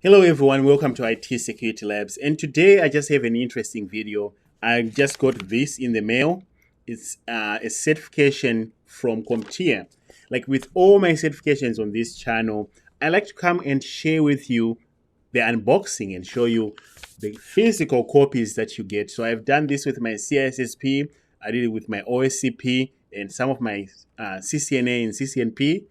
Hello everyone, welcome to IT Security Labs, and today I just have an interesting video. I just got this in the mail. It's a certification from CompTIA. Like with all my certifications on this channel, I like to come and share with you the unboxing and show you the physical copies that you get. So I've done this with my CISSP, I did it with my OSCP, and some of my CCNA and CCNP.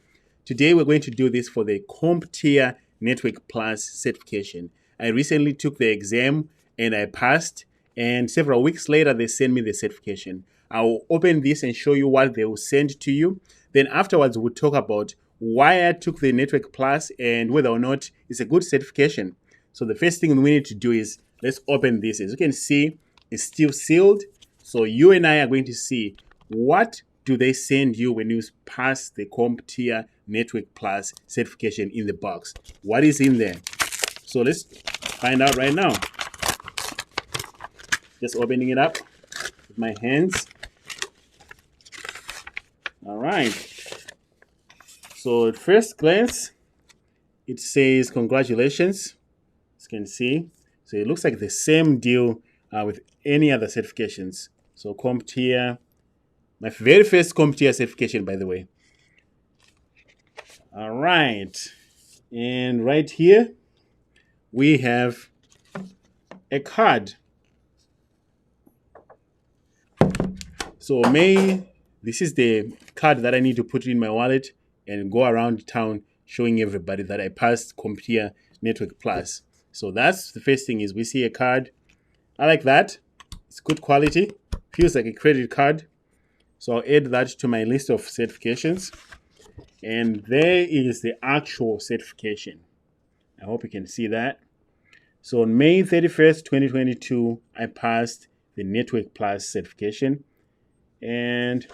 Today we're going to do this for the CompTIA Network Plus certification. I recently took the exam and I passed, and several weeks later they sent me the certification. I'll open this and show you what they will send to you. Then afterwards we'll talk about why I took the Network Plus and whether or not it's a good certification. So the first thing we need to do is let's open this. As you can see, it's still sealed. So you and I are going to see what do they send you when you pass the CompTIA Network Plus certification in the box. What is in there? So let's find out right now. Just opening it up with my hands. All right. So at first glance, it says congratulations, as you can see. So it looks like the same deal with any other certifications. So CompTIA, my very first CompTIA certification, by the way. All right. And right here, we have a card. So this is the card that I need to put in my wallet and go around town showing everybody that I passed CompTIA Network Plus. So that's the first thing is we see a card. I like that. It's good quality. Feels like a credit card. So I'll add that to my list of certifications. And there is the actual certification. I hope you can see that. So on May 31st, 2022, I passed the Network Plus certification. And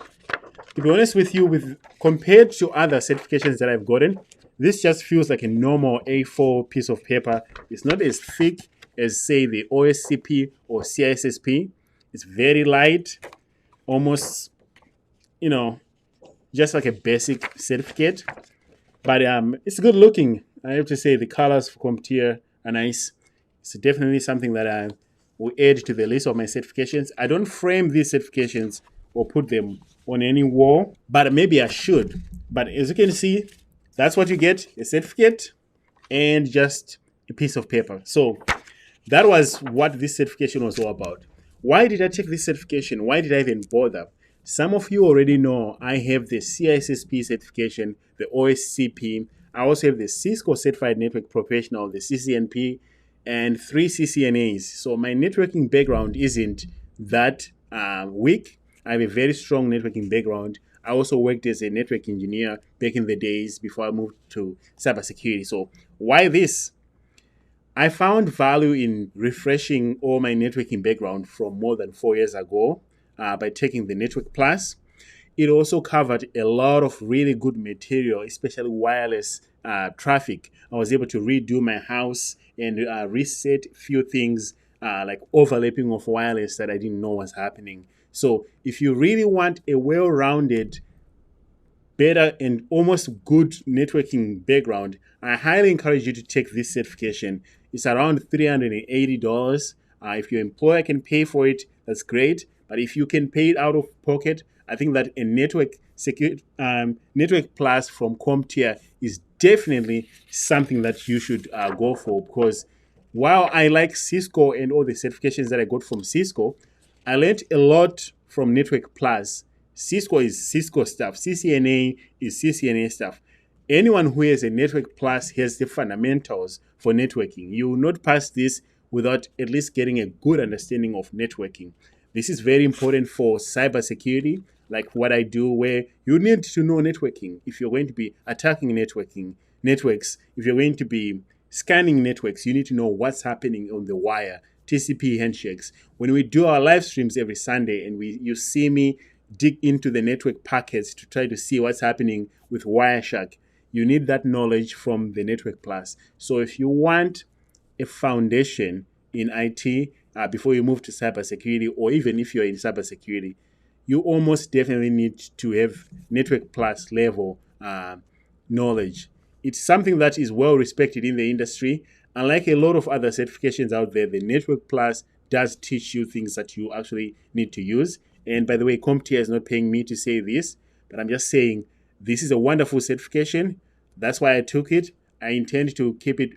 to be honest with you, compared to other certifications that I've gotten, this just feels like a normal A4 piece of paper. It's not as thick as, say, the OSCP or CISSP. It's very light, almost, just like a basic certificate. But it's good looking. I have to say the colors for CompTIA are nice. It's definitely something that I will add to the list of my certifications. I don't frame these certifications or put them on any wall, but maybe I should. But as you can see, that's what you get, a certificate and just a piece of paper. So that was what this certification was all about. Why did I take this certification? Why did I even bother? Some of you already know I have the CISSP certification, the OSCP. I also have the Cisco Certified Network Professional, the CCNP, and 3 CCNAs. So my networking background isn't that weak. I have a very strong networking background. I also worked as a network engineer back in the days before I moved to cybersecurity. So why this? I found value in refreshing all my networking background from more than 4 years ago by taking the Network Plus. It also covered a lot of really good material, especially wireless traffic. I was able to redo my house and reset a few things like overlapping of wireless that I didn't know was happening. So if you really want a well-rounded, better and almost good networking background, I highly encourage you to take this certification. It's around $380. If your employer can pay for it, that's great. But if you can pay it out of pocket, I think that a Network Plus from CompTIA is definitely something that you should go for, because while I like Cisco and all the certifications that I got from Cisco, I learned a lot from Network Plus. Cisco is Cisco stuff. CCNA is CCNA stuff. Anyone who has a Network Plus has the fundamentals for networking. You will not pass this without at least getting a good understanding of networking. This is very important for cybersecurity, like what I do, where you need to know networking. If you're going to be attacking networks, if you're going to be scanning networks, you need to know what's happening on the wire, TCP handshakes. When we do our live streams every Sunday and you see me dig into the network packets to try to see what's happening with Wireshark, you need that knowledge from the Network Plus. So if you want a foundation in IT before you move to cybersecurity, or even if you're in cybersecurity, you almost definitely need to have Network Plus level knowledge. it's something that is well respected in the industry. Unlike a lot of other certifications out there, the Network Plus does teach you things that you actually need to use. And by the way, CompTIA is not paying me to say this, but I'm just saying this is a wonderful certification. That's why I took it. I intend to keep it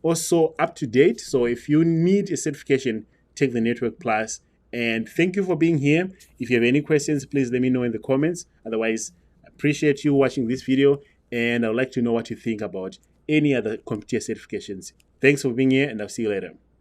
also up to date. So if you need a certification, take the Network Plus. And thank you for being here. If you have any questions, please let me know in the comments. Otherwise, I appreciate you watching this video, and I would like to know what you think about any other CompTIA certifications. Thanks for being here, and I'll see you later.